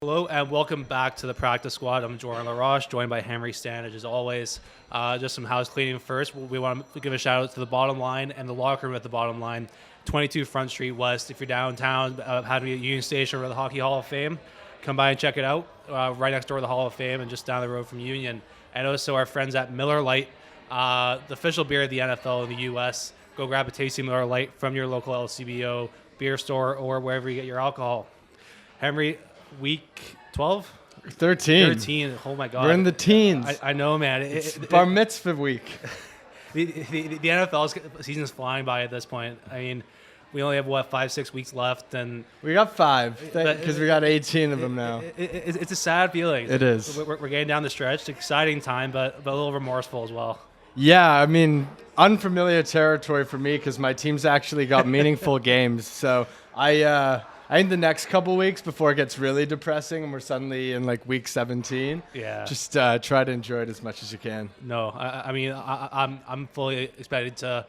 Hello and welcome back to the practice squad. I'm Jordan LaRoche, joined by Henry Standage as always. Just some house cleaning first. We want to give a shout out to the bottom line and the locker room at the bottom line, 22 Front Street West. If you're downtown, having to be at Union Station or the Hockey Hall of Fame, come by and check it out. Right next door to the Hall of Fame and just down the road from Union. And also our friends at Miller Lite, the official beer of the NFL in the U.S. Go grab a tasty Miller Lite from your local LCBO beer store or wherever you get your alcohol. Henry, week 12? 13. 13. Oh, my God. We're in the teens. I know, man. It's bar mitzvah week. The NFL season is flying by at this point. I mean, we only have, 5-6 weeks left. And We got 5 because we got 18 of them now. It's a sad feeling. It is. We're getting down the stretch. It's an exciting time, but a little remorseful as well. Yeah, I mean, unfamiliar territory for me because my team's actually got meaningful games. So I think the next couple weeks before it gets really depressing and we're suddenly in like week 17, just try to enjoy it as much as you can. No, I mean, I'm fully expected to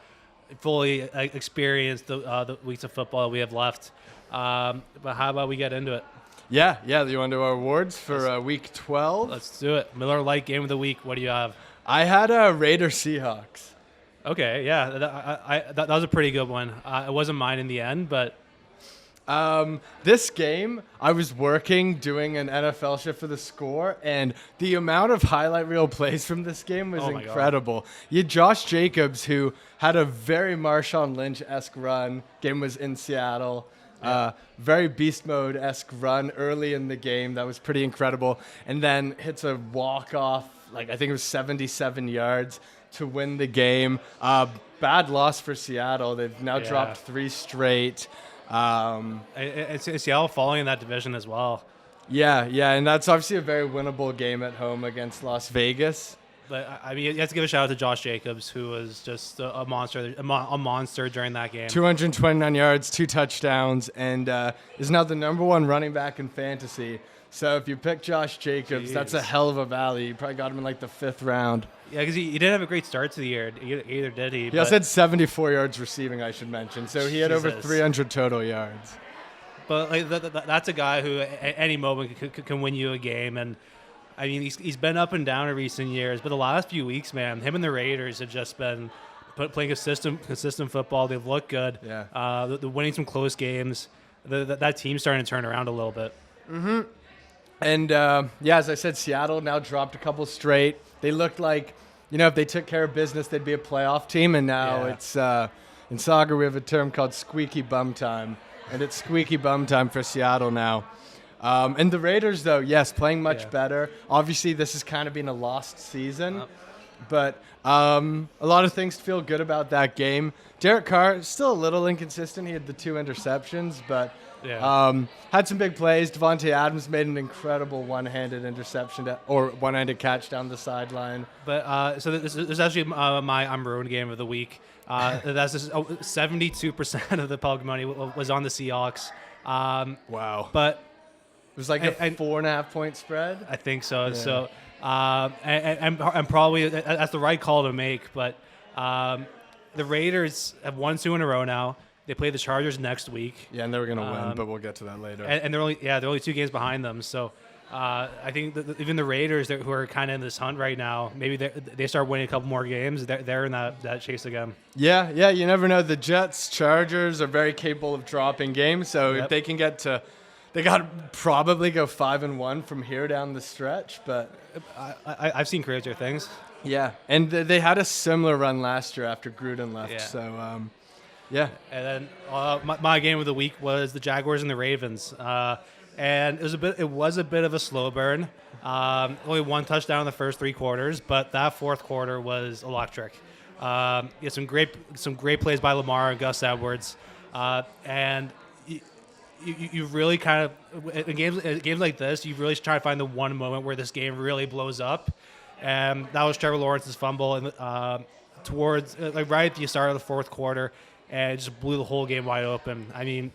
fully experience the weeks of football we have left. But how about we get into it? Yeah. You want to do our awards for week 12? Let's do it. Miller Lite Game of the Week. What do you have? I had a Raiders Seahawks. Okay, yeah, that was a pretty good one. It wasn't mine in the end, but This game, I was working doing an NFL shift for the Score, and the amount of highlight reel plays from this game was incredible. You had Josh Jacobs, who had a very Marshawn Lynch-esque run. Game was in Seattle. Very beast mode-esque run early in the game. That was pretty incredible. And then hits a walk-off, I think it was 77 yards to win the game. Bad loss for Seattle. They've now dropped 3 straight. It's Seattle falling in that division as well. Yeah, and that's obviously a very winnable game at home against Las Vegas. But I mean, you have to give a shout out to Josh Jacobs, who was just a monster during that game. 229 yards, 2 touchdowns, and is now the number 1 running back in fantasy. So if you pick Josh Jacobs, that's a hell of a value. You probably got him in the 5th round. Yeah, because he didn't have a great start to the year. Either did he? He also had 74 yards receiving, I should mention. So he had over 300 total yards. But that's a guy who at any moment can win you a game. And I mean, he's been up and down in recent years. But the last few weeks, man, him and the Raiders have just been playing consistent football. They've looked good. Yeah. They're winning some close games. That team's starting to turn around a little bit. Mm-hmm. And, as I said, Seattle now dropped a couple straight. They looked like, if they took care of business, they'd be a playoff team. And now it's in soccer, we have a term called squeaky bum time. And it's squeaky bum time for Seattle now. And the Raiders, though, yes, playing much better. Obviously, this has kind of been a lost season. But a lot of things to feel good about that game. Derek Carr, still a little inconsistent. He had the 2 interceptions, but had some big plays. Devontae Adams made an incredible one-handed interception or one-handed catch down the sideline. But so this is actually my I'm ruined game of the week. That's 72% of the public money was on the Seahawks. Wow. But it was like a 4.5-point spread. I think so. Yeah. So and probably that's the right call to make. But the Raiders have won 2 in a row now. They play the Chargers next week. Yeah, and they were going to win, but we'll get to that later. And they're only 2 games behind them. So I think even the Raiders, who are kind of in this hunt right now, maybe they start winning a couple more games. They're in that chase again. Yeah, you never know. The Jets, Chargers are very capable of dropping games. So if they can get to, they got to probably go 5-1 from here down the stretch. But I've seen crazier things. Yeah, and they had a similar run last year after Gruden left. Yeah. So. Yeah. And then my game of the week was the Jaguars and the Ravens. And it was a bit of a slow burn. Only 1 touchdown in the first 3 quarters, but that 4th quarter was electric. Some great plays by Lamar and Gus Edwards. And you really kind of in games like this, you really try to find the one moment where this game really blows up. And that was Trevor Lawrence's fumble and towards right at the start of the 4th quarter. And it just blew the whole game wide open. I mean,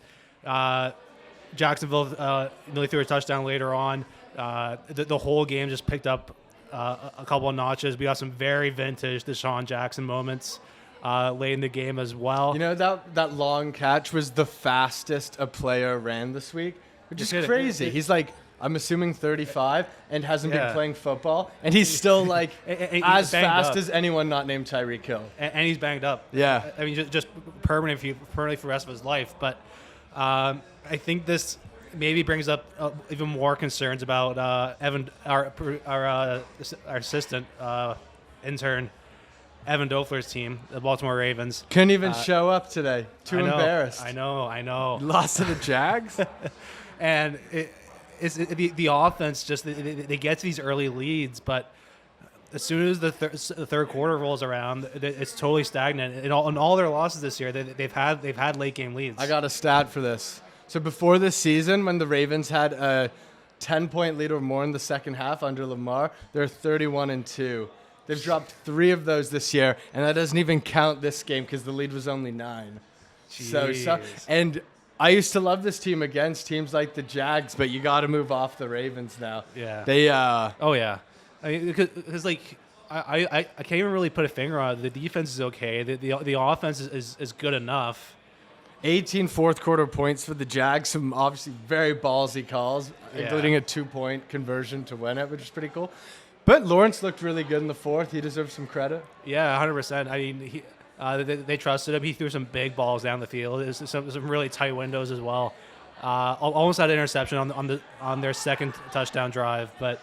Jacksonville nearly threw a touchdown later on. The whole game just picked up a couple of notches. We got some very vintage Deshaun Jackson moments late in the game as well. That long catch was the fastest a player ran this week. which is Just crazy. He's like, I'm assuming 35 and hasn't been Yeah. playing football, and he's still like And he's as banged fast up. as anyone not named Tyreek Hill. And he's banged up. Yeah. I mean, just permanently for the rest of his life. But I think this maybe brings up even more concerns about Evan, our assistant intern, Evan Dofler's team, the Baltimore Ravens. Couldn't even show up today. Too embarrassed. I know. Lost to the Jags. And the offense just they get to these early leads, but as soon as the third quarter rolls around, it's totally stagnant. In all their losses this year, they've had late game leads. I got a stat for this. So before this season, when the Ravens had a 10-point lead or more in the second half under Lamar, they're 31-2. They've dropped 3 of those this year, and that doesn't even count this game because the lead was only 9. So and I used to love this team against teams like the Jags, but you got to move off the Ravens now. Yeah. They Oh yeah. I mean, because like I can't even really put a finger on it. The defense is okay. The offense is good enough. 18 fourth quarter points for the Jags. Some obviously very ballsy calls, Yeah. including a 2-point conversion to win it, which is pretty cool. But Lawrence looked really good in the fourth. He deserves some credit. Yeah, 100%. I mean, they trusted him. He threw some big balls down the field. There's some really tight windows as well. Almost had an interception on their second touchdown drive, but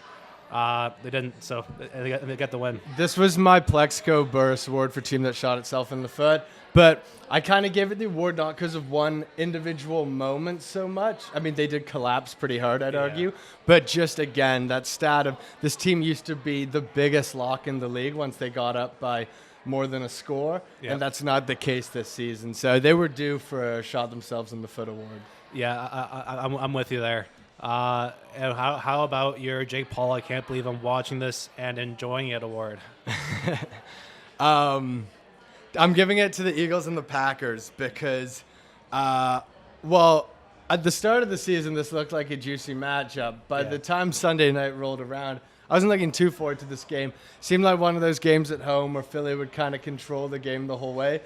they didn't. So they got the win. This was my Plexico Burris Award for team that shot itself in the foot. But I kind of gave it the award not because of one individual moment so much. I mean, they did collapse pretty hard, I'd argue. But just, again, that stat of this team used to be the biggest lock in the league once they got up by more than a score. Yep. And that's not the case this season. So they were due for a shot themselves in the foot award. Yeah, I'm with you there. And how about your Jake Paul? I can't believe I'm watching this and enjoying it award. I'm giving it to the Eagles and the Packers because, well, at the start of the season, this looked like a juicy matchup. By the time Sunday night rolled around, I wasn't looking too forward to this game. Seemed like one of those games at home where Philly would kind of control the game the whole way.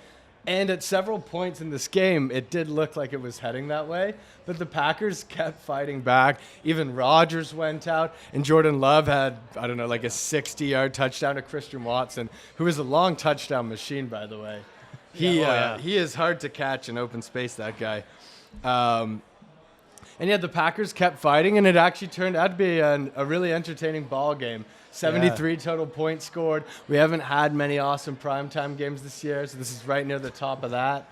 And at several points in this game, it did look like it was heading that way. But the Packers kept fighting back. Even Rodgers went out. And Jordan Love had, I don't know, like a 60-yard touchdown to Christian Watson, who is a long touchdown machine, by the way. He is hard to catch in open space, that guy. And yeah, the Packers kept fighting, and it actually turned out to be a really entertaining ball game. 73 total points scored. We haven't had many awesome primetime games this year, so this is right near the top of that.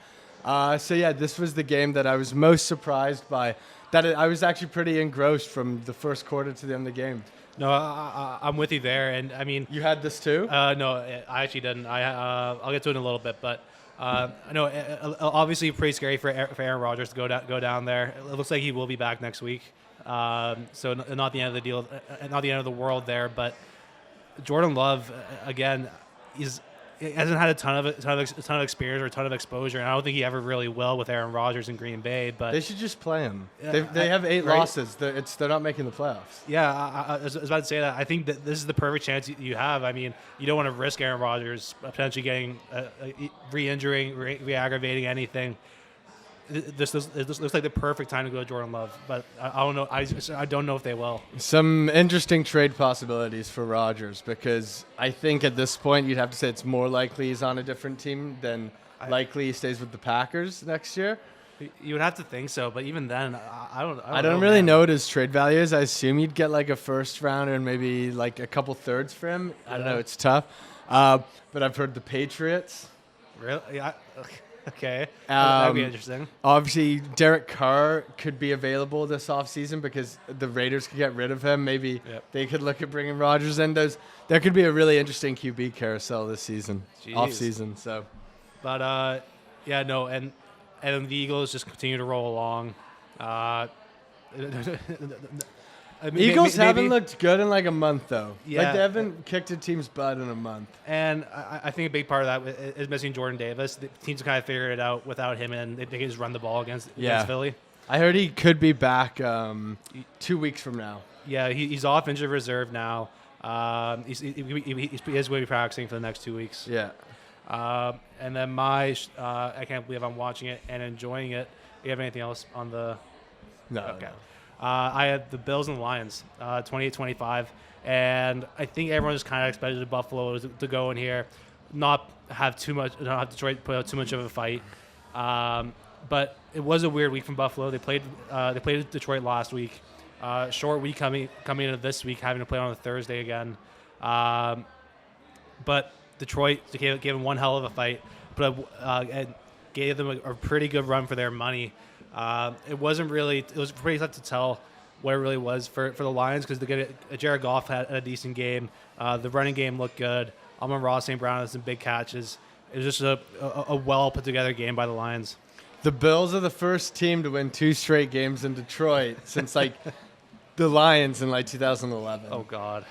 So yeah, this was the game that I was most surprised by. I was actually pretty engrossed from the first quarter to the end of the game. No, I'm with you there, and I mean, You had this too? no, I actually didn't. I'll get to it in a little bit, but no, obviously pretty scary for Aaron Rodgers to go down there. It looks like he will be back next week, so not the end of the deal, not the end of the world there. But Jordan Love, again, he hasn't had a ton of experience or a ton of exposure, and I don't think he ever really will with Aaron Rodgers in Green Bay. But They should just play him. Yeah, They have 8 right? losses. They're not making the playoffs. yeah, I was about to say that. I think that this is the perfect chance you have. I mean, you don't want to risk Aaron Rodgers potentially getting re-injuring, re-aggravating anything. This looks like the perfect time to go to Jordan Love, but I don't know. I don't know if they will. Some interesting trade possibilities for Rodgers because I think at this point you'd have to say it's more likely he's on a different team than likely he stays with the Packers next year. You would have to think so, but even then, I don't really know what his trade value is. I assume you'd get like a first rounder and maybe like a couple thirds for him. I don't know. It's tough. But I've heard the Patriots. Really? Yeah. Okay. That'd be interesting. Obviously, Derek Carr could be available this offseason because the Raiders could get rid of him. Maybe they could look at bringing Rodgers in. There could be a really interesting QB carousel this season, off-season. So, but yeah, no, and the Eagles just continue to roll along. Eagles haven't looked good in like a month, though. Yeah. Like, they haven't kicked a team's butt in a month. And I think a big part of that is missing Jordan Davis. The teams kind of figured it out without him, and they can just run the ball against Philly. I heard he could be back 2 weeks from now. Yeah, he's off injured reserve now. He is going to be practicing for the next 2 weeks. Yeah. And then I can't believe I'm watching it and enjoying it. Do you have anything else on the... No. Okay. I had the Bills and the Lions, 28-25, and I think everyone just kind of expected Buffalo to go in here, not have Detroit put out too much of a fight. But it was a weird week from Buffalo. They played Detroit last week. Short week coming into this week, having to play on a Thursday again. But Detroit gave them one hell of a fight, but and gave them a pretty good run for their money. It was pretty tough to tell what it really was for the Lions because Jared Goff had a decent game. The running game looked good. Amon-Ra St. Brown had some big catches. It was just a well put together game by the Lions. The Bills are the first team to win 2 straight games in Detroit since the Lions in 2011. Oh God.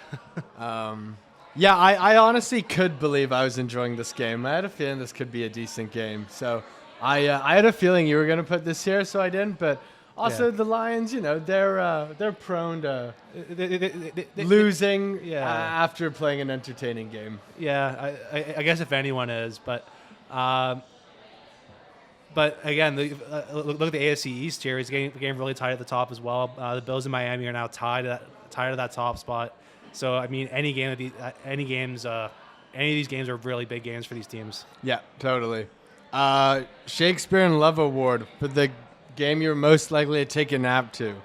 Yeah, I honestly could believe I was enjoying this game. I had a feeling this could be a decent game. So I had a feeling you were going to put this here, so I didn't. But also the Lions, they're prone to losing after playing an entertaining game. Yeah, I guess if anyone is, but again, look at the AFC East here. It's getting really tight at the top as well. The Bills in Miami are now tied at that top spot. So I mean, any of these games are really big games for these teams. Yeah, totally. Shakespeare and Love Award for the game you're most likely to take a nap to,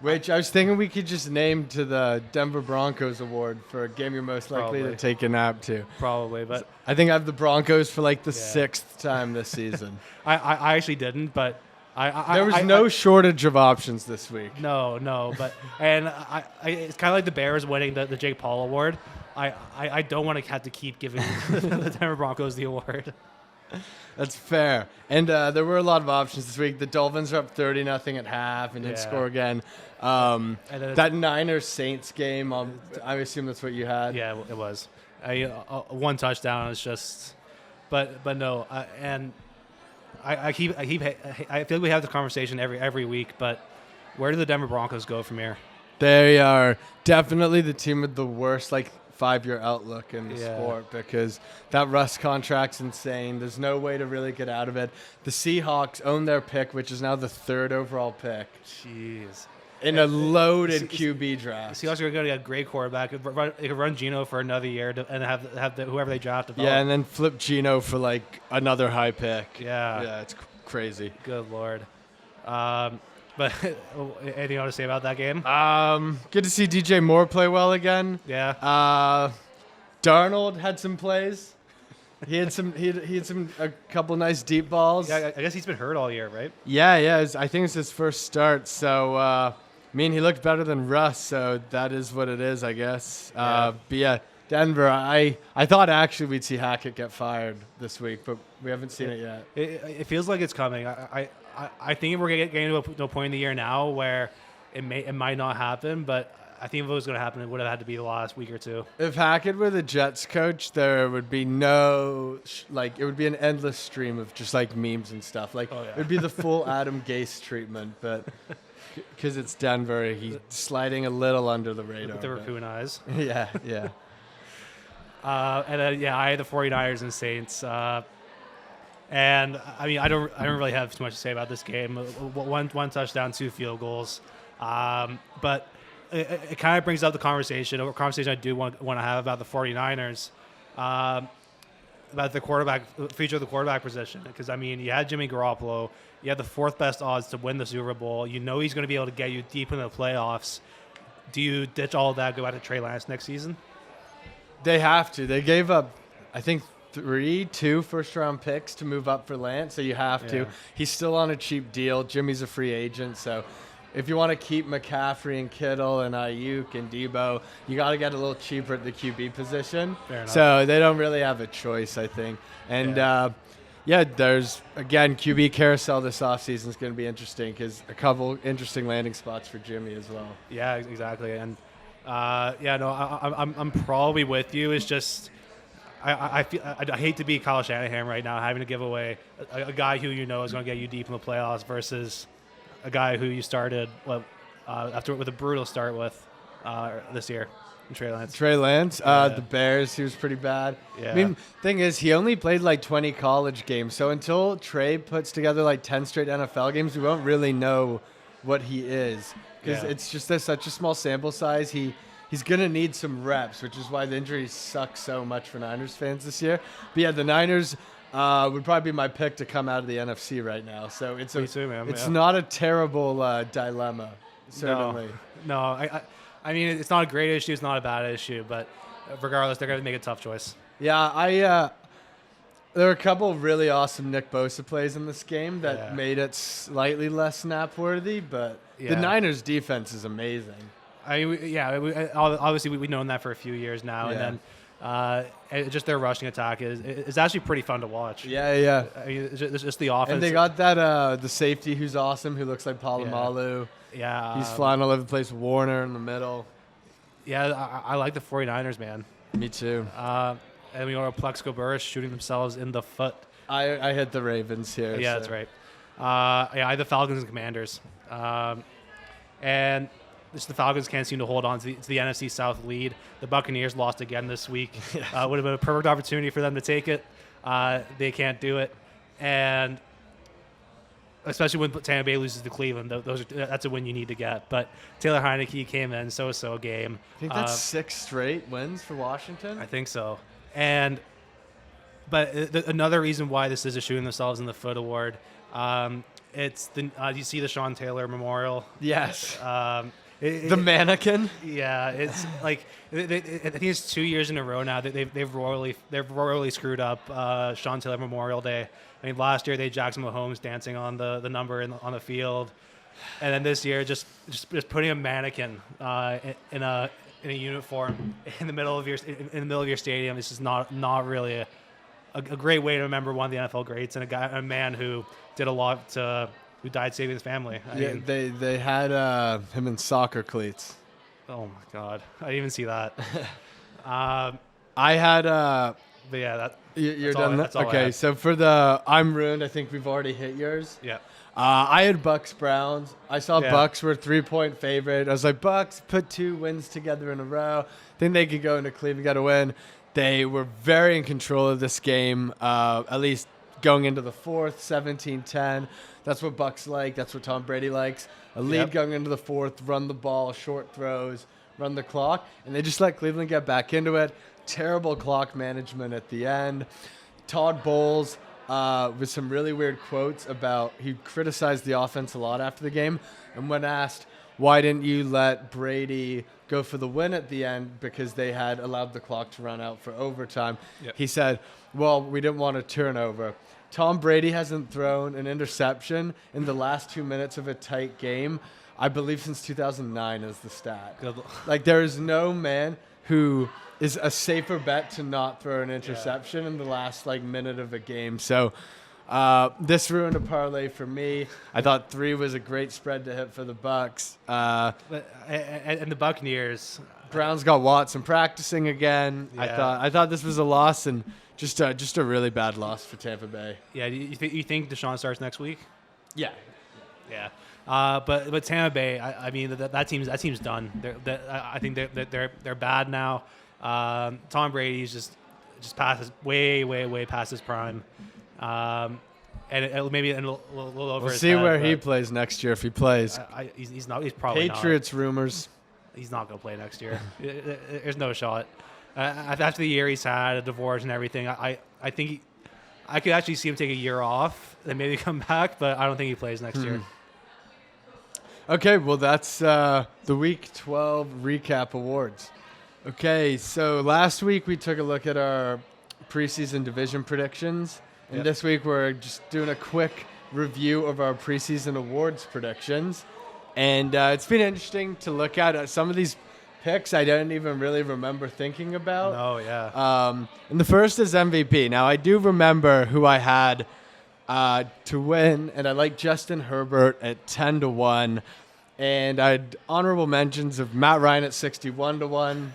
which I was thinking we could just name to the Denver Broncos Award for a game you're most likely to take a nap to. Probably, but I think I have the Broncos for the 6th time this season. I actually didn't, but there was no shortage of options this week. No, but it's kind of like the Bears winning the Jake Paul Award. I don't want to have to keep giving the Denver Broncos the award. That's fair. And there were a lot of options this week. The Dolphins are up 30-0 at half and didn't score again. That Niners-Saints game, I assume that's what you had. Yeah, it was. One touchdown is just, but no, and I feel like we have this conversation every week. But where do the Denver Broncos go from here? They are definitely the team with the worst 5-year outlook in the sport because that Russ contract's insane. There's no way to really get out of it. The Seahawks own their pick, which is now the 3rd overall pick. Jeez. In a loaded QB draft. The Seahawks are going to get a great quarterback. They could run Geno for another year and have whoever they draft develop. Yeah, and then flip Geno for another high pick. Yeah, it's crazy. Good Lord. But anything you want to say about that game? Good to see DJ Moore play well again. Yeah. Darnold had some plays. He had a couple nice deep balls. Yeah, I guess he's been hurt all year, right? Yeah. I think it's his first start. So, he looked better than Russ. So that is what it is, I guess. But yeah, Denver. I thought actually we'd see Hackett get fired this week, but we haven't seen it yet. It feels like it's coming. I think we're getting to a point in the year now where it might not happen, but I think if it was going to happen, it would have had to be the last week or two. If Hackett were the Jets coach, there would be it would be an endless stream of just memes and stuff. It would be the full Adam Gase treatment, but because it's Denver, he's sliding a little under the radar. With the raccoon eyes. Yeah. And then, I had the 49ers and Saints. And I don't really have too much to say about this game. One touchdown, 2 field goals. But it kind of brings up the conversation I do want to have about the 49ers, about the future of the quarterback position. Because you had Jimmy Garoppolo, you had the 4th best odds to win the Super Bowl. He's going to be able to get you deep into the playoffs. Do you ditch all of that, go back to Trey Lance next season? They have to. They gave up, I think, 2 first-round picks to move up for Lance, so you have to. He's still on a cheap deal. Jimmy's a free agent, so if you want to keep McCaffrey and Kittle and Ayuk and Debo, you got to get a little cheaper at the QB position. Fair enough. So they don't really have a choice, I think. And, there's, again, QB carousel this offseason is going to be interesting because a couple interesting landing spots for Jimmy as well. Yeah, exactly. And, I'm probably with you. It's just – I hate to be Kyle Shanahan right now, having to give away a guy who is going to get you deep in the playoffs versus a guy who you started after with a brutal start with this year. Trey Lance. The Bears, he was pretty bad. Yeah. Thing is, he only played 20 college games, so until Trey puts together 10 straight NFL games, we won't really know what he is, because Yeah. it's just such a small sample size. He's going to need some reps, which is why the injuries suck so much for Niners fans this year. But yeah, the Niners would probably be my pick to come out of the NFC right now. So it's Me too, man. it's Yeah. not a terrible dilemma, certainly. No, I mean, it's not a great issue. It's not a bad issue, but regardless, they're going to make a tough choice. Yeah, there were a couple of really awesome Nick Bosa plays in this game that made it slightly less snap-worthy, but the Niners' defense is amazing. I mean, obviously we've known that for a few years now, and then just their rushing attack is actually pretty fun to watch. Yeah. I mean, it's just the offense. And they got that the safety who's awesome, who looks like Palomalu. Yeah. He's flying all over the place. Warner in the middle. Yeah, I like the 49ers, man. Me too. And we got Plexico Burris shooting themselves in the foot. I hit the Ravens here. Yeah, so. that's right. I had the Falcons and Commanders. And the Falcons can't seem to hold on to the NFC South lead. The Buccaneers lost again this week. Would have been a perfect opportunity for them to take it. They can't do it. And especially when Tampa Bay loses to Cleveland, that's a win you need to get. But Taylor Heineke came in, so-so game. I think that's 6 straight wins for Washington. I think so. But another reason why this is a shooting themselves in the foot award, it's you see the Sean Taylor Memorial. Yes. The mannequin. Yeah, it's like I think it's 2 years in a row now that they've royally screwed up Sean Taylor Memorial Day. I mean, last year they had Jackson Mahomes dancing on the number on the field, and then this year just putting a mannequin in a uniform in the middle of your stadium. This is not really a great way to remember one of the NFL greats and a man who did a lot who died saving his family. I mean, they had him in soccer cleats. Oh my God, I didn't even see that. I had. But yeah, you're that's all done. that's all I Okay, had. so for the I'm ruined, I think we've already hit yours. Yeah. I had Bucks Browns. I saw Yeah. Bucks were 3-point favorite. I was like, Bucks put 2 wins together in a row. Think they could go into Cleveland, got a win. They were very in control of this game, at least going into the fourth, 17-10. That's what Bucks like. That's what Tom Brady likes. A lead going into the fourth, run the ball, short throws, run the clock. And they just let Cleveland get back into it. Terrible clock management at the end. Todd Bowles with some really weird quotes about, he criticized the offense a lot after the game. And when asked, why didn't you let Brady go for the win at the end because they had allowed the clock to run out for overtime, he said, well, we didn't want a turnover. Tom Brady hasn't thrown an interception in the last 2 minutes of a tight game, I believe, since 2009 is the stat. Like, there is no man who is a safer bet to not throw an interception in the last minute of a game. So this ruined a parlay for me. I thought 3 was a great spread to hit for the Bucks. And the Buccaneers. Browns got Watson practicing again. Yeah. I thought this was a loss, and just a really bad loss for Tampa Bay. Yeah, you think Deshaun starts next week? Yeah. Yeah. But Tampa Bay, I mean that team's done. I think they're bad now. Tom Brady's just passes way past his prime, and it maybe a little over. We'll his see head, where he plays next year if he plays. He's not. He's probably Patriots rumors. He's not going to play next year. There's no shot. After the year he's had, a divorce and everything, I think I could actually see him take a year off and maybe come back, but I don't think he plays next year. Okay, well, that's the Week 12 recap awards. Okay, so last week we took a look at our preseason division predictions, and this week we're just doing a quick review of our preseason awards predictions. And it's been interesting to look at some of these picks I didn't even really remember thinking about. Oh, yeah. And the first is MVP. Now, I do remember who I had to win, and I like Justin Herbert at 10-1. And I had honorable mentions of Matt Ryan at 61-1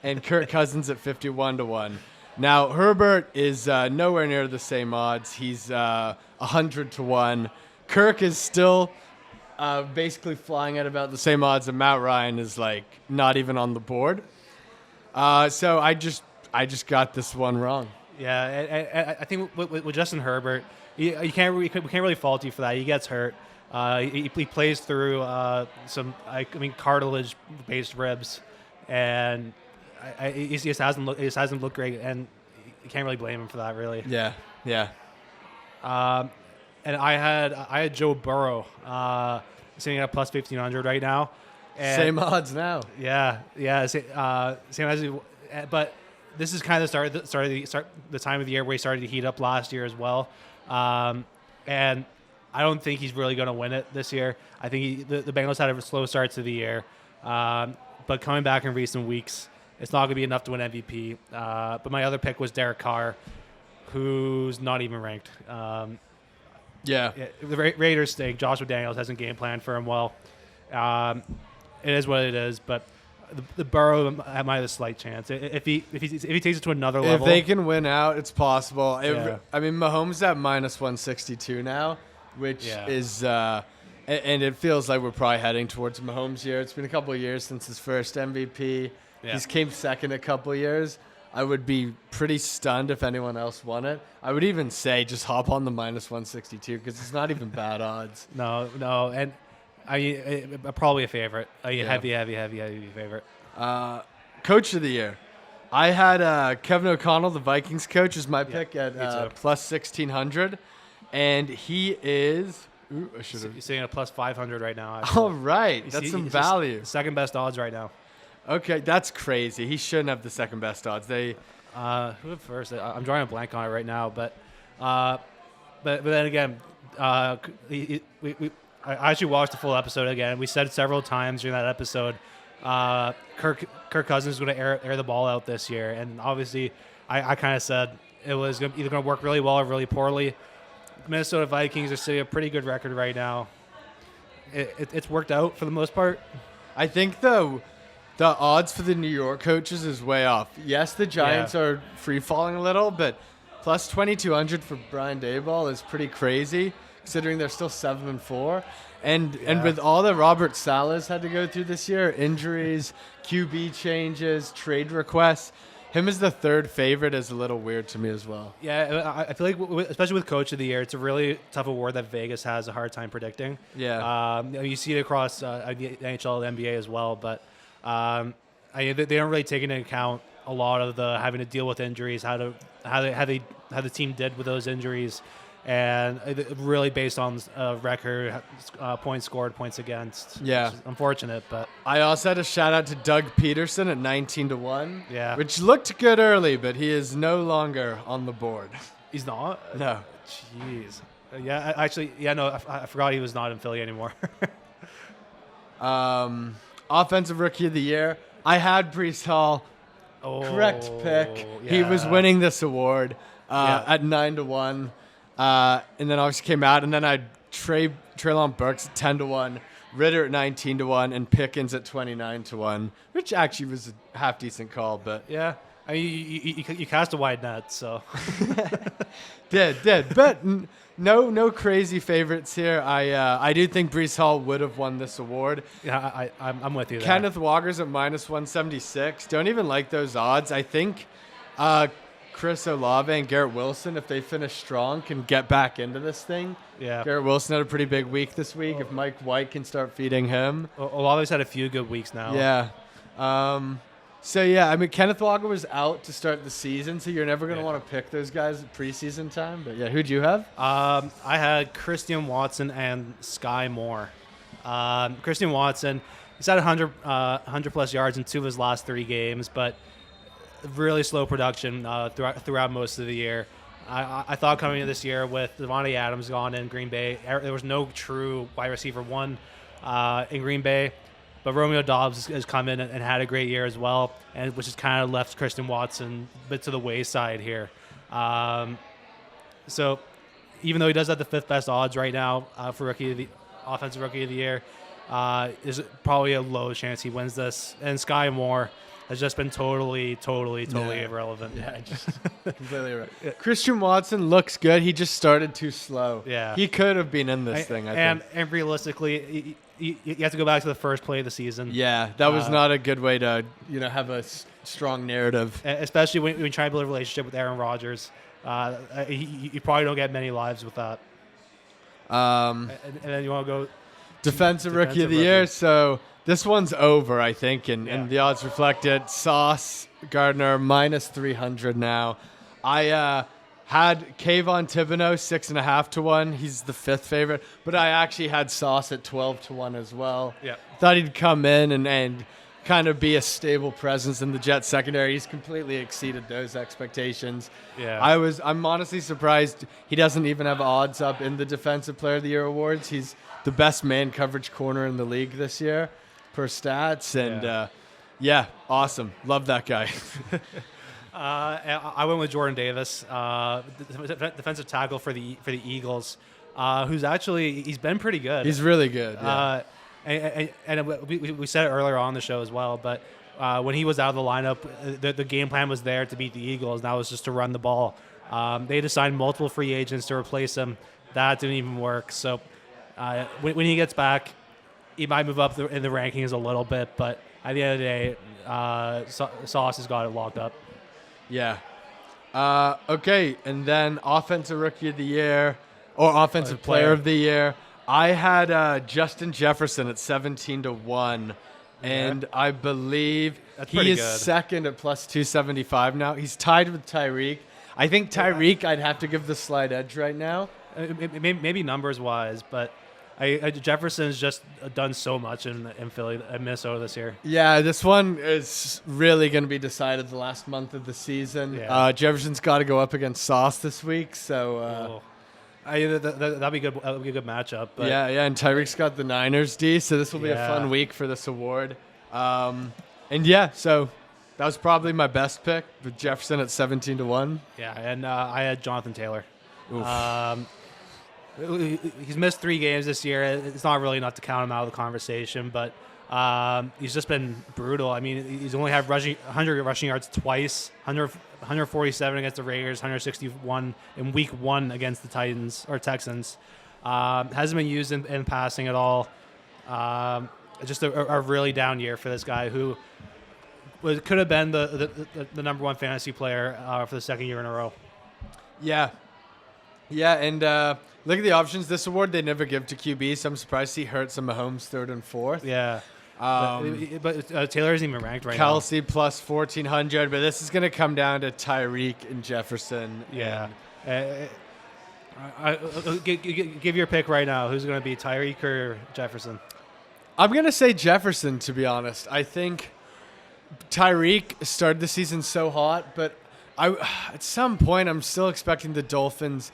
and Kirk Cousins at 51-1. Now, Herbert is nowhere near the same odds. He's 100-1. Kirk is still basically flying at about the same odds, and Matt Ryan is not even on the board. So I just got this one wrong. Yeah, I think with Justin Herbert, we can't really fault you for that. He gets hurt. He plays through some cartilage-based ribs, and he just hasn't looked great, and you can't really blame him for that, really. Yeah, yeah. And I had Joe Burrow sitting at plus 1,500 right now. And Same odds now. Yeah. Same as, but this is kind of the time of the year where he started to heat up last year as well. And I don't think he's really going to win it this year. I think the Bengals had a slow start to the year, but coming back in recent weeks, it's not going to be enough to win MVP. But my other pick was Derek Carr, who's not even ranked. Yeah. The Raiders stink. Josh McDaniels hasn't game planned for him well. It is what it is, but the Burrow might have a slight chance if he takes it to another level. If they can win out, it's possible. Yeah. I mean, Mahomes at minus 162 now, which is and it feels like we're probably heading towards Mahomes' year. It's been a couple of years since his first MVP. Yeah. He's came second a couple of years. I would be pretty stunned if anyone else won it. I would even say just hop on the minus 162 because it's not even bad odds. No, and probably a favorite. Heavy favorite. Coach of the year. I had Kevin O'Connell, the Vikings coach, as my pick at plus 1,600. And he is... Ooh, I should have... He's sitting at plus 500 right now. All right. That's some value. Second best odds right now. Okay, that's crazy. He shouldn't have the second best odds. Who had first? I'm drawing a blank on it right now, but then again, I actually watched the full episode again. We said several times during that episode, Kirk Cousins is going to air the ball out this year, and obviously, I kind of said it was either going to work really well or really poorly. Minnesota Vikings are sitting a pretty good record right now. It's worked out for the most part. I think the odds for the New York coaches is way off. Yes, the Giants are free-falling a little, but plus 2,200 for Brian Daboll is pretty crazy, considering they're still 7-4. And with all that Robert Saleh's had to go through this year, injuries, QB changes, trade requests, him as the third favorite is a little weird to me as well. Yeah, I feel like, especially with Coach of the Year, it's a really tough award that Vegas has a hard time predicting. Yeah. You see it across the NHL, the NBA as well, but they don't really take into account a lot of the having to deal with injuries, how the team did with those injuries, and really based on record, points scored, points against. Yeah, which is unfortunate, but I also had a shout out to Doug Peterson at 19-1. Yeah, which looked good early, but he is no longer on the board. He's not. No. Jeez. Yeah, actually, no, I forgot he was not in Philly anymore. Offensive Rookie of the Year. I had Breece Hall. Correct pick. Yeah. He was winning this award at 9-1. And then obviously came out. And then I had Treylon Burks at 10-1. Ritter at 19-1. And Pickens at 29-1. Which actually was a half decent call. But yeah. I mean, you cast a wide net, so. Did. But no crazy favorites here. I do think Breece Hall would have won this award. Yeah, I'm with you there. Kenneth Walker's at minus 176. Don't even like those odds. I think Chris Olave and Garrett Wilson, if they finish strong, can get back into this thing. Yeah. Garrett Wilson had a pretty big week this week. If Mike White can start feeding him. Olave's had a few good weeks now. Yeah. So, yeah, I mean, Kenneth Walker was out to start the season, so you're never going to want to pick those guys at preseason time. But, yeah, who'd you have? I had Christian Watson and Sky Moore. Christian Watson, he's had 100-plus yards in 2 of his last 3 games, but really slow production throughout most of the year. I thought coming into this year with Devontae Adams gone in Green Bay, there was no true wide receiver 1 in Green Bay. But Romeo Doubs has come in and had a great year as well, and which has kind of left Christian Watson a bit to the wayside here. So even though he does have the 5th best odds right now for offensive rookie of the year, there's probably a low chance he wins this. And Sky Moore has just been totally irrelevant. Yeah, just completely right. Yeah. Christian Watson looks good. He just started too slow. Yeah. He could have been in this thing, I think. And realistically, you have to go back to the first play of the season. Yeah, that was not a good way to have a strong narrative. Especially when you try to build a relationship with Aaron Rodgers. You probably don't get many lives with that. And then you want to go Defensive Rookie of the Year. So this one's over, I think, and the odds reflect it. Sauce Gardner minus 300 now. I had Kayvon Thibodeau 6.5 to 1. He's the 5th favorite, but I actually had Sauce at 12 to 1 as well. Yeah. Thought he'd come in and kind of be a stable presence in the Jets secondary. He's completely exceeded those expectations. Yeah. I'm honestly surprised he doesn't even have odds up in the Defensive Player of the Year awards. He's the best man coverage corner in the league this year per stats. And awesome. Love that guy. I went with Jordan Davis, defensive tackle for the Eagles, who's actually he's been pretty good. He's really good. Yeah. And we said it earlier on the show as well, but when he was out of the lineup, the game plan was there to beat the Eagles. Now it's just to run the ball. They had to sign multiple free agents to replace him. That didn't even work. So when he gets back, he might move up in the rankings a little bit, but at the end of the day, Sauce has got it locked up. Yeah. Okay, and then Offensive Rookie of the Year or Offensive Player of the Year. I had Justin Jefferson at 17 to 1, and I believe he is second at plus 275 now. He's tied with Tyreek. I think Tyreek I'd have to give the slight edge right now. Maybe numbers wise, but Jefferson's just done so much in Philly and Minnesota this year. Yeah, this one is really going to be decided the last month of the season. Yeah. Jefferson's got to go up against Sauce this week, so that'd be good. That'd be a good matchup. But yeah, and Tyreek's got the Niners D, so this will be a fun week for this award. So that was probably my best pick with Jefferson at 17 to 1. Yeah, and I had Jonathan Taylor. He's missed 3 games this year. It's not really enough to count him out of the conversation, but he's just been brutal. I mean, he's only had 100 rushing yards twice, 147 against the Raiders, 161 in week 1 against the Texans. Hasn't been used in passing at all. Just a really down year for this guy who could have been the number 1 fantasy player for the second year in a row. Yeah, and look at the options. This award they never give to QB, so I'm surprised he hurts some Mahomes 3rd and 4th. Yeah. But Taylor isn't even ranked right now. Kelsey plus 1,400, but this is going to come down to Tyreek and Jefferson. Yeah. Give your pick right now. Who's going to be Tyreek or Jefferson? I'm going to say Jefferson, to be honest. I think Tyreek started the season so hot, but at some point I'm still expecting the Dolphins'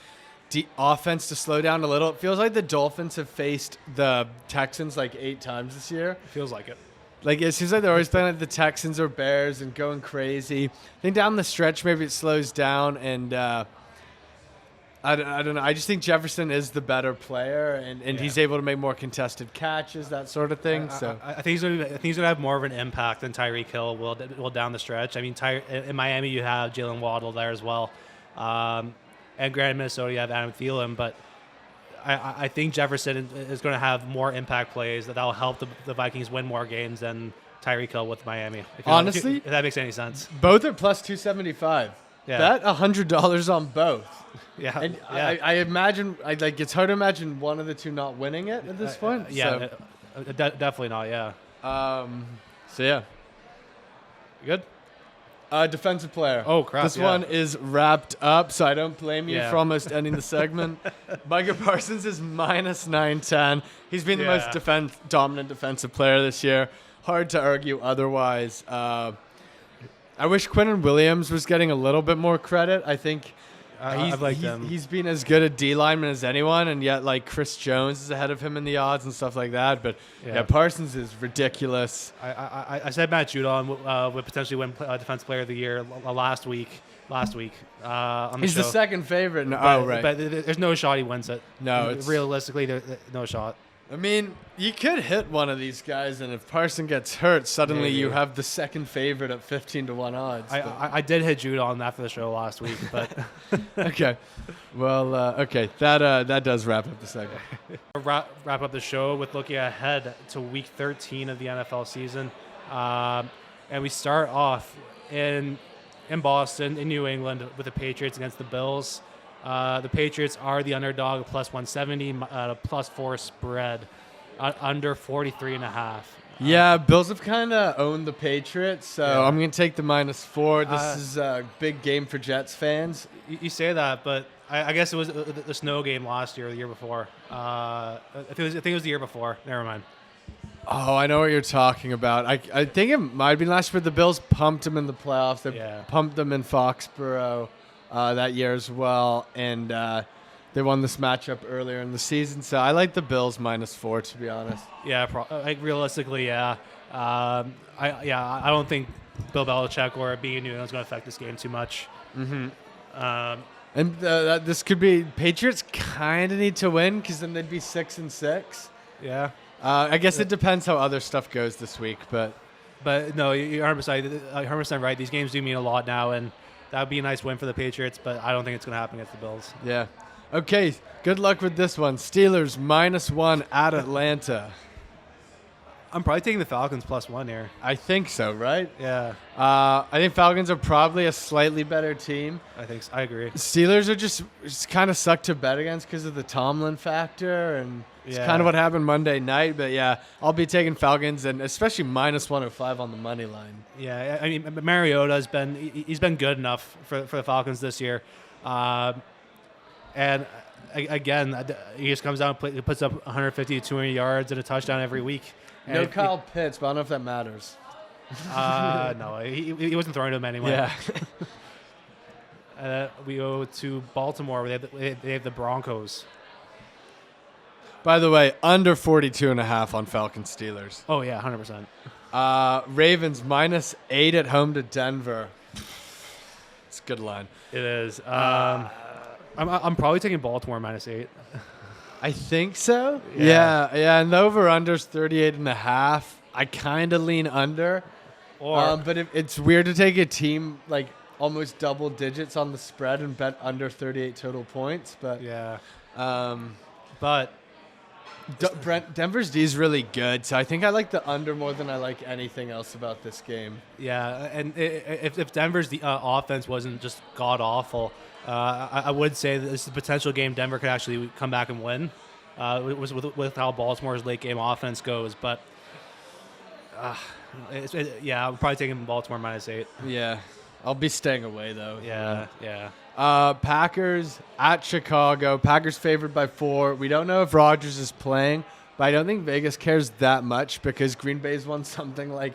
offense to slow down a little. It feels like the Dolphins have faced the Texans like 8 times this year. It feels like it. Like it seems like they're always playing like the Texans or Bears and going crazy. I think down the stretch maybe it slows down, and I don't know. I just think Jefferson is the better player, and he's able to make more contested catches, that sort of thing. I think he's gonna have more of an impact than Tyreek Hill will down the stretch. I mean, in Miami you have Jalen Waddle there as well. And granted, Minnesota, you have Adam Thielen, but I think Jefferson is going to have more impact plays that'll help the Vikings win more games than Tyreek Hill with Miami. Honestly, if that makes any sense. Both are plus 275. Yeah. Bet $100 on both. Yeah. And I imagine, it's hard to imagine one of the two not winning it at this point. Definitely not, yeah. You good? Defensive player. Oh, crap. This one is wrapped up, so I don't blame you for almost ending the segment. Micah Parsons is minus 910. He's been the most dominant defensive player this year. Hard to argue otherwise. I wish Quinnen Williams was getting a little bit more credit. I think he's been as good a D lineman as anyone, and yet Chris Jones is ahead of him in the odds and stuff like that. But Parsons is ridiculous. I said Matt Judon would potentially win Defensive Player of the Year last week. On the He's show. the second favorite. But there's no shot he wins it. No, realistically, there's no shot. I mean, you could hit one of these guys, and if Parson gets hurt, suddenly you have the second favorite at 15 to 1 odds. I did hit Judon after the show last week, but okay. Well, that does wrap up the segment. Wrap up the show with looking ahead to Week 13 of the NFL season, and we start off in Boston, in New England, with the Patriots against the Bills. The Patriots are the underdog, plus 170, plus 4 spread, under 43.5. Yeah, Bills have kind of owned the Patriots, so Yeah. I'm going to take the -4. This is a big game for Jets fans. You say that, but I guess it was the snow game last year or the year before. I think it was the year before. Never mind. Oh, I know what you're talking about. I think it might have been last year, but the Bills pumped them in the playoffs. They pumped them in Foxborough that year as well, and they won this matchup earlier in the season. So I like the Bills -4, to be honest. Yeah, realistically, yeah. I don't think Bill Belichick or being in New England is going to affect this game too much. Mm-hmm. And this could be Patriots kind of need to win because then they'd be 6-6. Yeah. I guess it depends how other stuff goes this week, but no, you're 100% right. These games do mean a lot now, and that would be a nice win for the Patriots, but I don't think it's going to happen against the Bills. Yeah. Okay, good luck with this one. Steelers -1 at Atlanta. I'm probably taking the Falcons +1 here. I think so, right? Yeah. I think Falcons are probably a slightly better team. I agree. Steelers are just kind of suck to bet against because of the Tomlin factor, and it's kind of what happened Monday night. But yeah, I'll be taking Falcons, and especially -105 on the money line. Yeah, I mean Mariota's he's been good enough for the Falcons this year, and again he just comes out and puts up 150 to 200 yards and a touchdown every week. No Kyle Pitts, but I don't know if that matters. No, he wasn't throwing to him anyway. Yeah. We go to Baltimore, where they have the Broncos. By the way, under 42.5 on Falcons Steelers. Oh yeah, 100%. Ravens -8 at home to Denver. It's a good line. It is. I'm probably taking Baltimore -8. I think so. Yeah, and the over-under's 38.5. I kind of lean under. But it's weird to take a team like almost double digits on the spread and bet under 38 total points. But yeah. But Denver's D is really good, so I think I like the under more than I like anything else about this game. Yeah, and if Denver's offense wasn't just god awful, I would say that this is a potential game Denver could actually come back and win. With how Baltimore's late game offense goes, but I'm probably taking Baltimore -8. Yeah, I'll be staying away though. Yeah. Packers at Chicago. Packers favored by 4. We don't know if Rodgers is playing, but I don't think Vegas cares that much because Green Bay's won something like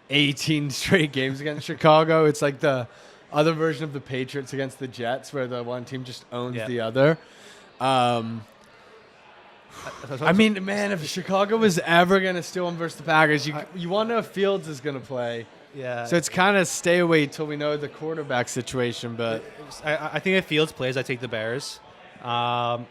18 straight games against Chicago. It's like the other version of the Patriots against the Jets, where the one team just owns the other. I mean, man, if Chicago was ever going to steal one versus the Packers, you want to know if Fields is going to play. Yeah. So it's kind of stay away till we know the quarterback situation. But I think if Fields plays, I take the Bears. I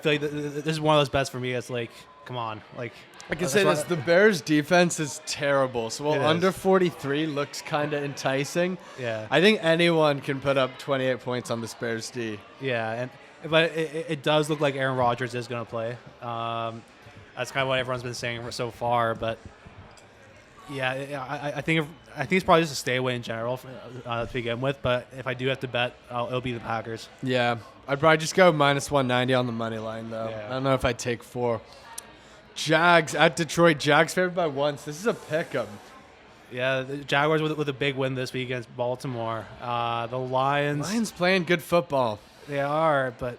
feel like this is one of those bets for me. It's like, come on, like. I can say this: the Bears' defense is terrible. So while under 43 looks kind of enticing, I think anyone can put up 28 points on this Bears D. Yeah, but it does look like Aaron Rodgers is going to play. That's kind of what everyone's been saying so far. But yeah, I think it's probably just a stay away in general to begin with. But if I do have to bet, it'll be the Packers. Yeah, I'd probably just go -190 on the money line though. Yeah. I don't know if I'd take 4. Jags at Detroit. Jags favored by 1. This is a pick 'em. Yeah, the Jaguars with a big win this week against Baltimore. The Lions playing good football. They are, but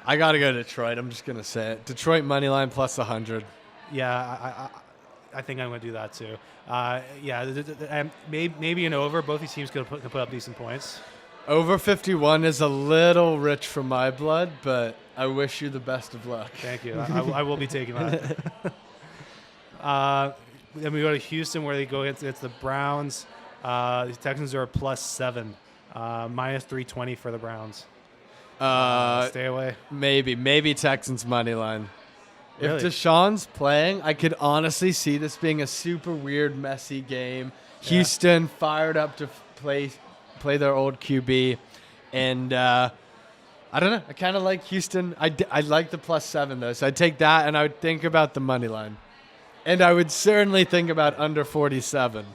I got to go Detroit. I'm just going to say it. Detroit money line plus 100. Yeah, I think I'm going to do that too. Maybe an over. Both these teams could put up decent points. Over 51 is a little rich for my blood, but I wish you the best of luck. Thank you. I will be taking that. Then we go to Houston, where they go against the Browns. The Texans are +7, -320 for the Browns. Stay away. Maybe Texans money line. Really? If Deshaun's playing, I could honestly see this being a super weird, messy game. Yeah. Houston fired up to play their old QB, and I don't know. I kind of like Houston. I like the +7 though, so I'd take that, and I would think about the money line, and I would certainly think about under 47.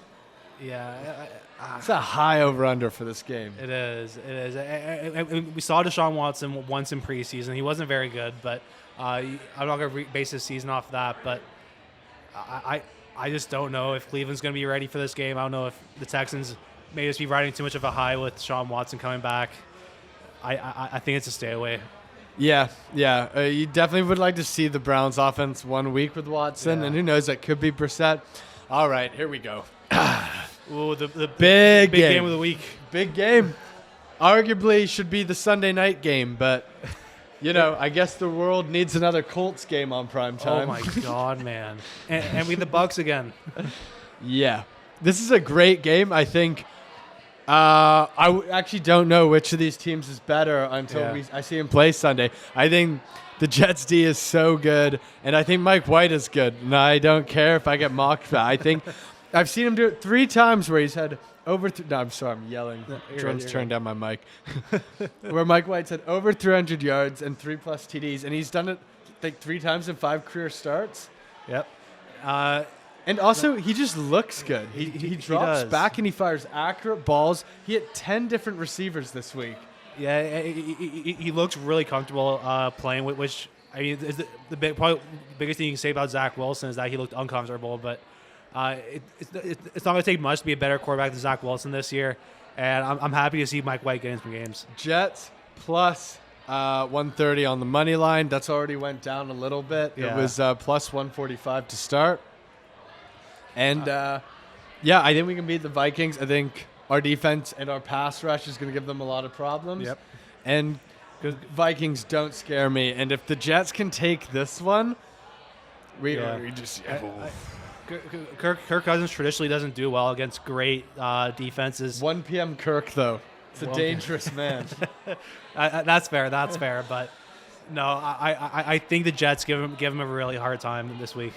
Yeah. It's a high over-under for this game. It is. It is. And we saw Deshaun Watson once in preseason. He wasn't very good, but I'm not going to base his season off that. But I just don't know if Cleveland's going to be ready for this game. I don't know if the Texans may just be riding too much of a high with Deshaun Watson coming back. I think it's a stay away. Yeah. You definitely would like to see the Browns offense 1 week with Watson, and who knows, that could be Brissett. All right, here we go. Ooh, the big game of the week. Big game. Arguably should be the Sunday night game, but, I guess the world needs another Colts game on prime time. Oh, my God, man. And we the Bucks again. Yeah. This is a great game. I think I actually don't know which of these teams is better until I see him play Sunday. I think the Jets' D is so good, and I think Mike White is good. And I don't care if I get mocked for that. I think I've seen him do it 3 times where he's had over. No, I'm sorry, I'm yelling. Jordan's turned down my mic. Where Mike White's had over 300 yards and 3+ TDs, and he's done it like 3 times in 5 career starts. Yep. And also, he just looks good. He drops back and he fires accurate balls. He hit 10 different receivers this week. Yeah, he looks really comfortable playing with, which, I mean, is probably biggest thing you can say about Zach Wilson is that he looked uncomfortable, but it's not going to take much to be a better quarterback than Zach Wilson this year, and I'm happy to see Mike White get in some games. Jets plus 130 on the money line. That's already went down a little bit. Yeah. It was plus 145 to start. And, I think we can beat the Vikings. I think our defense and our pass rush is going to give them a lot of problems. Yep. And Vikings don't scare me. And if the Jets can take this one, we just... Kirk Cousins traditionally doesn't do well against great defenses. 1 p.m. Kirk, though. It's a dangerous man. That's fair. But no, I think the Jets give him a really hard time this week.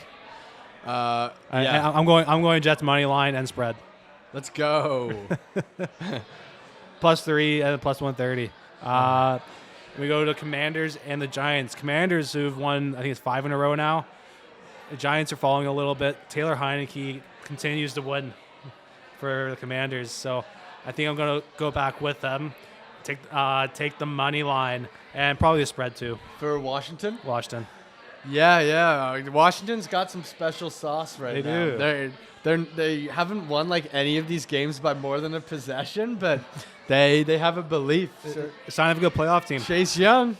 I'm going Jets money line and spread. Let's go. +3 and +130. We go to Commanders and the Giants. Commanders, who've won, I think it's 5 in a row now. The Giants are falling a little bit. Taylor Heineke continues to win for the Commanders, so I think I'm going to go back with them. Take the money line and probably a spread too. For Washington? Washington. Yeah. Washington's got some special sauce right now. They do. They haven't won like any of these games by more than a possession, but they have a belief. It's sign of a good playoff team. Chase Young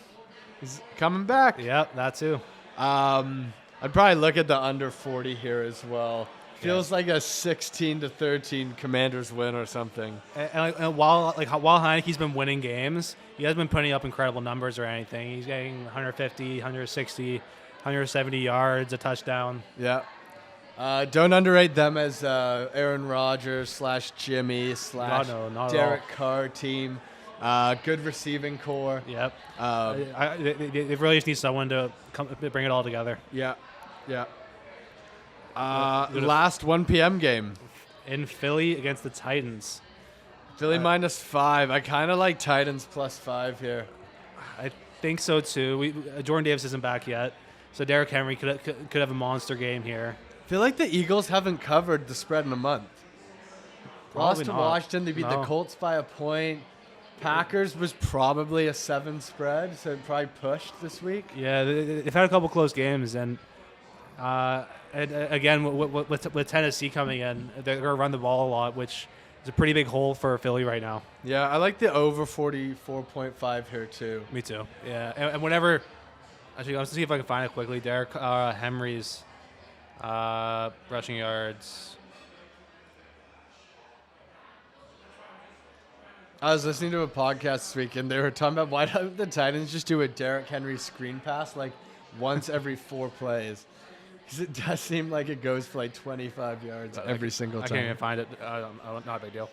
is coming back. Yep, that too. I'd probably look at the under 40 here as well. Feels like a 16-13 Commanders win or something. And while Heineke's been winning games, he hasn't been putting up incredible numbers or anything. He's getting 150, 160, 170 yards, a touchdown. Yeah. Don't underrate them as Aaron Rodgers / Jimmy / Derek Carr team. Good receiving core. Yep. They really just need someone to bring it all together. Yeah. Last 1 p.m. game. In Philly against the Titans. Philly -5. I kind of like Titans +5 here. I think so too. Jordan Davis isn't back yet, so Derrick Henry could have a monster game here. I feel like the Eagles haven't covered the spread in a month. Lost to Washington. They beat the Colts by a point. Packers was probably a 7 spread, so it probably pushed this week. Yeah, they've had a couple close games, and again, with Tennessee coming in, they're going to run the ball a lot, which is a pretty big hole for Philly right now. Yeah, I like the over 44.5 here, too. Me too. Yeah, and whenever – actually, let's see if I can find it quickly. Derrick Henry's rushing yards. I was listening to a podcast this week, and they were talking about why don't the Titans just do a Derrick Henry screen pass like once every 4 plays. Because it does seem like it goes for like 25 yards every single time. I can't even find it. Not a big deal.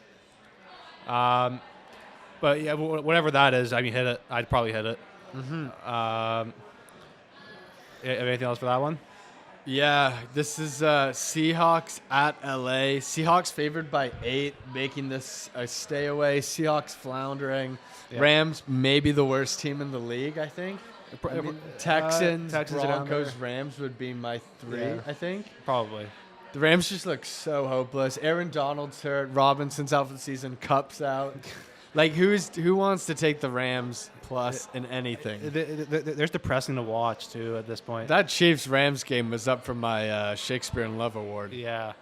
But yeah, whatever that is, I mean, hit it. I'd probably hit it. Mm-hmm. Anything else for that one? Yeah, this is Seahawks at LA. Seahawks favored by 8, making this a stay away. Seahawks floundering. Yep. Rams maybe the worst team in the league, I think. Texans, Broncos, Rams would be my 3, I think. Probably. The Rams just look so hopeless. Aaron Donald's hurt. Robinson's out for the season. Kupp's out. Like, who wants to take the Rams plus in anything? There's depressing to watch, too, at this point. That Chiefs-Rams game was up for my Shakespeare in Love award. Yeah.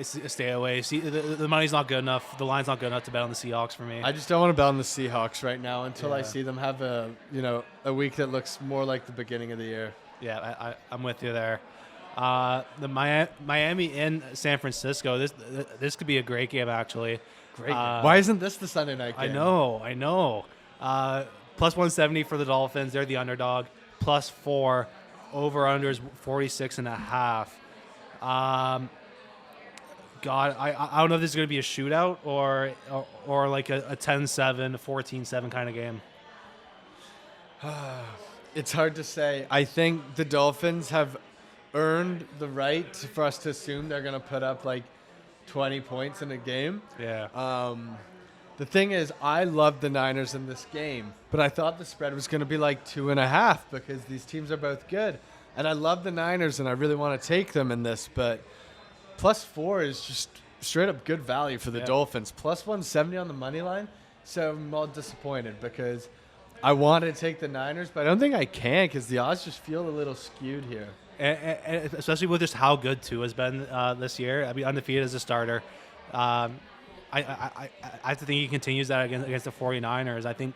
Stay away. See, the money's not good enough. The line's not good enough to bet on the Seahawks for me. I just don't want to bet on the Seahawks right now until I Yeah. see them have a week that looks more like the beginning of the year. Yeah, I'm with you there. The Miami in San Francisco. This could be a great game, actually. Great. Why isn't this the Sunday night game? I know. Plus 170 for the Dolphins. They're the underdog. Plus 4. Over/under is 46.5. God, I don't know if this is going to be a shootout or like a 10-7, 14-7 kind of game. It's hard to say. I think the Dolphins have earned the right for us to assume they're going to put up like 20 points in a game. Yeah. The thing is, I love the Niners in this game, but I thought the spread was going to be like 2.5 because these teams are both good. And I love the Niners, and I really want to take them in this, but plus 4 is just straight up good value for the Dolphins. Plus 170 on the money line. So I'm all disappointed because I want to take the Niners, but I don't think I can because the odds just feel a little skewed here. And especially with just how good Tua has been this year. I mean, undefeated as a starter. I have to think he continues that against the 49ers. I think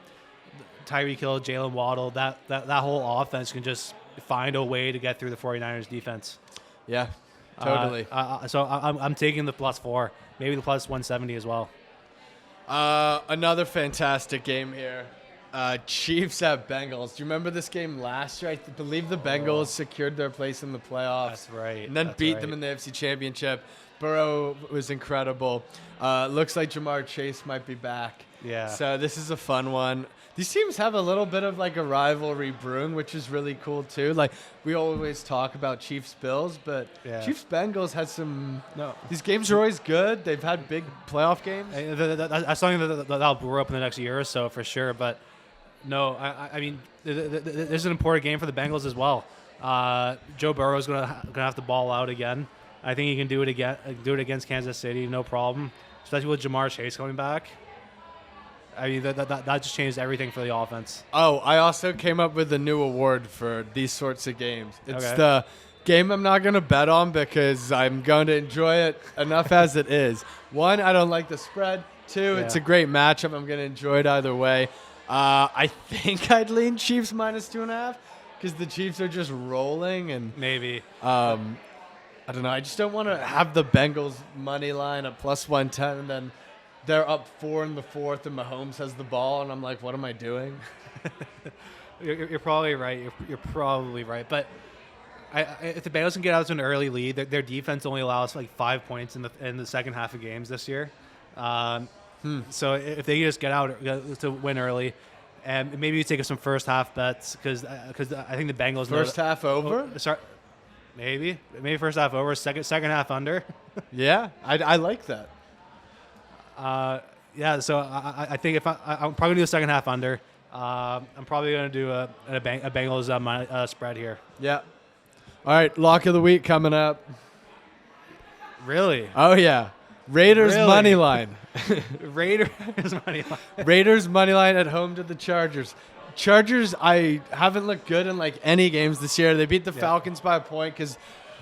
Tyreek Hill, Jalen Waddle, that whole offense can just find a way to get through the 49ers defense. Yeah, totally. So I'm taking the plus 4, maybe the plus 170 as well. Another fantastic game here. Chiefs at Bengals. Do you remember this game last year? I believe the Bengals secured their place in the playoffs. That's right. And then beat them in the AFC Championship. Burrow was incredible. Looks like Jamar Chase might be back. Yeah. So this is a fun one. These teams have a little bit of like a rivalry brewing, which is really cool too. Like we always talk about Chiefs-Bills, but Chiefs-Bengals has some. No, these games are always good. They've had big playoff games. That's something that'll brew up in the next year or so for sure. But no, I mean, this is an important game for the Bengals as well. Joe Burrow is gonna have to ball out again. I think he can do it again. Do it against Kansas City, no problem. Especially with Jamar Chase coming back. I mean, that just changed everything for the offense. Oh, I also came up with a new award for these sorts of games. It's the game I'm not going to bet on because I'm going to enjoy it enough as it is. 1, I don't like the spread. 2, it's a great matchup. I'm going to enjoy it either way. I think I'd lean Chiefs minus 2.5 because the Chiefs are just rolling. And maybe. I don't know. I just don't want to have the Bengals money line at plus 110 and then they're up 4 in the fourth, and Mahomes has the ball, and I'm like, what am I doing? You're probably right. You're probably right. But if the Bengals can get out to an early lead, their defense only allows like 5 points in the second half of games this year. So if they just get out to win early, and maybe you take some first half bets because I think the Bengals first half over. Maybe first half over, second half under. Yeah, I like that. So I think if I'm probably gonna do a second half under. I'm probably gonna do a Bengals spread here. Yeah. All right, lock of the week coming up. Really? Oh yeah, Raiders money line. Raiders money line. Raiders money line at home to the Chargers. Chargers, I haven't looked good in like any games this year. They beat the Falcons by a point because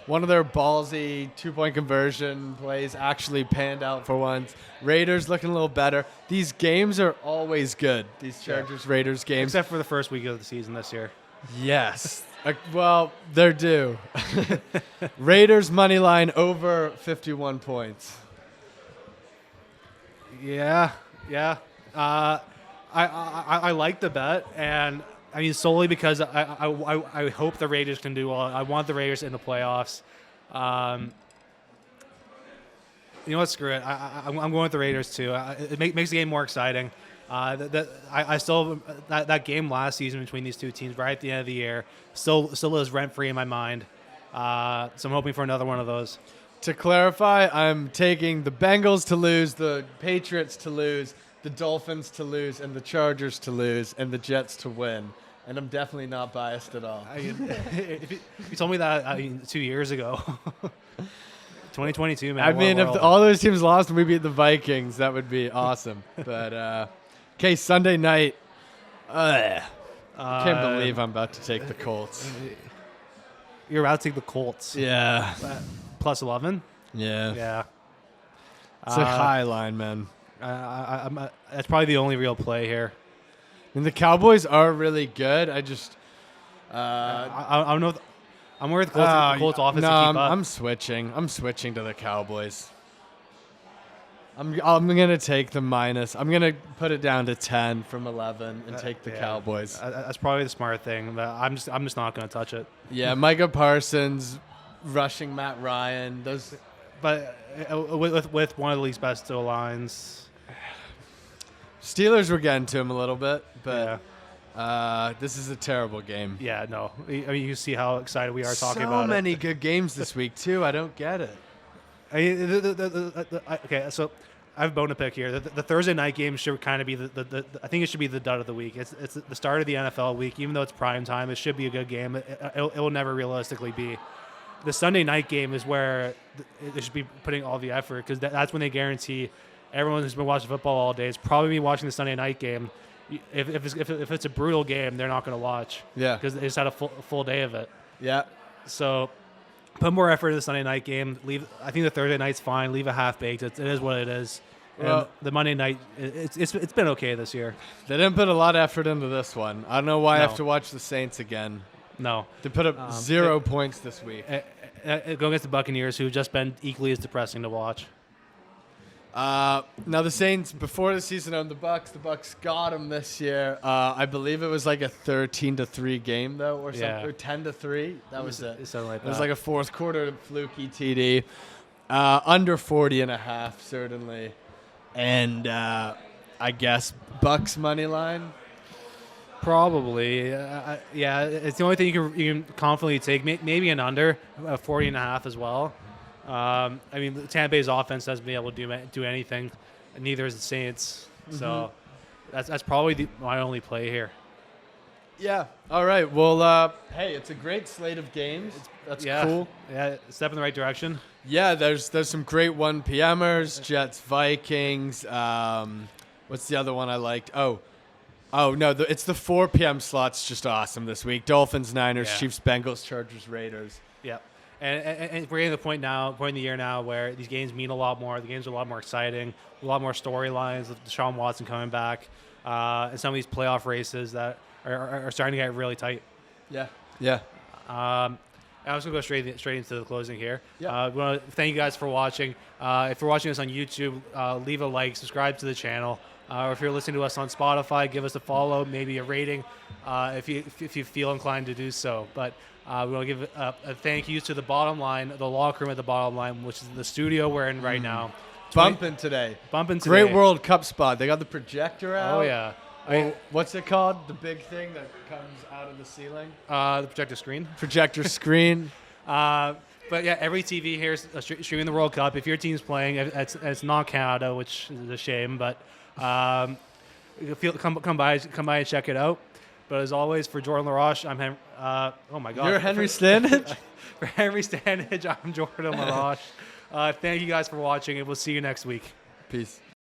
one of their ballsy 2-point conversion plays actually panned out for once. Raiders looking a little better. These games are always good, these Chargers-Raiders games. Except for the first week of the season this year. Yes. Well, they're due. Raiders money line over 51 points. Yeah. I like the bet, and I mean solely because I hope the Raiders can do well. I want the Raiders in the playoffs. You know what? Screw it. I'm going with the Raiders too. It makes the game more exciting. I still that game last season between these two teams right at the end of the year still lives rent free in my mind. So I'm hoping for another one of those. To clarify, I'm taking the Bengals to lose, the Patriots to lose, the Dolphins to lose, and the Chargers to lose, and the Jets to win. and I'm definitely not biased at all. If you told me that 2 years ago, 2022, man. I what a mean, if world. all those teams lost and we beat the Vikings, that would be awesome. But okay, Sunday night. Can't believe I'm about to take the Colts. You're about to take the Colts. Yeah. Plus 11? Yeah. Yeah. It's a high line, man. That's probably the only real play here. And the Cowboys are really good. I just I don't know. I'm worried the Colts offense no, to keep up. I'm switching. I'm switching to the Cowboys. I'm gonna take the minus. I'm gonna put it down to 10 from 11 and take the Cowboys. That's probably the smart thing. But I'm just not gonna touch it. Yeah, Micah Parsons rushing Matt Ryan. But with one of the league's best O lines. Steelers were getting to him a little bit, Yeah. but this is a terrible game. Yeah, no. I mean, you see how excited we are talking So about many good games this week too. I don't get it. Okay, so I have a bone to pick here. The Thursday night game should kind of be I think it should be the dud of the week. It's the start of the NFL week. Even though it's prime time, it should be a good game. It will never realistically be. The Sunday night game is where they should be putting all the effort because that's when they guarantee everyone who's been watching football all day is probably be watching the Sunday night game. If it's a brutal game, they're not going to watch. Yeah. Because they just had a full day of it. Yeah. So put more effort in the Sunday night game. I think the Thursday night's fine. Leave it half baked. It is what it is. Well, and the Monday night, it's been okay this year. They didn't put a lot of effort into this one. I don't know why I No. have to watch the Saints again. No, They put up 0 points this week. go against the Buccaneers, who've just been equally as depressing to watch. Now the Saints before the season owned the Bucks. The Bucks got them this year. I believe it was like a 13-3 game though, or something, Yeah. or 10-3. That was it. Something like It was that. like a fourth quarter fluky TD. Under 40.5 certainly, and I guess Bucks money line. Probably, yeah. It's the only thing you can confidently take. Maybe an under 40.5 as well. I mean, Tampa Bay's offense doesn't be able to do anything. Neither is the Saints. So that's probably my only play here. Yeah. All right. Well, hey, it's a great slate of games. That's cool. Yeah, step in the right direction. Yeah, there's some great 1 p.m.ers, Jets, Vikings. What's the other one I liked? Oh no, it's the 4 p.m. slot's just awesome this week. Dolphins, Niners, Yeah. Chiefs, Bengals, Chargers, Raiders. Yeah. And we're getting to the point in the year now where these games mean a lot more. The games are a lot more exciting, a lot more storylines with Deshaun Watson coming back, and some of these playoff races that are starting to get really tight. Yeah. Yeah. I was going to go straight into the closing here. Yeah. We want to thank you guys for watching. If you're watching us on YouTube, leave a like, subscribe to the channel. Or if you're listening to us on Spotify, give us a follow, maybe a rating if you feel inclined to do so. But we want to give a thank you to the Bottom Line, the locker room at the Bottom Line, which is the studio we're in right now. Bumping today. Bumping today. Great World Cup spot. They got the projector out. Oh, yeah. What's it called? The big thing that comes out of the ceiling? The projector screen. Projector screen. But yeah, every TV here is streaming the World Cup. If your team's playing, it's not Canada, which is a shame. But come by and check it out. But as always, for Jordan LaRoche, I'm Henry. Oh my God, You're Henry Standage. For Henry Standage, I'm Jordan LaRoche. Thank you guys for watching, and we'll see you next week. Peace.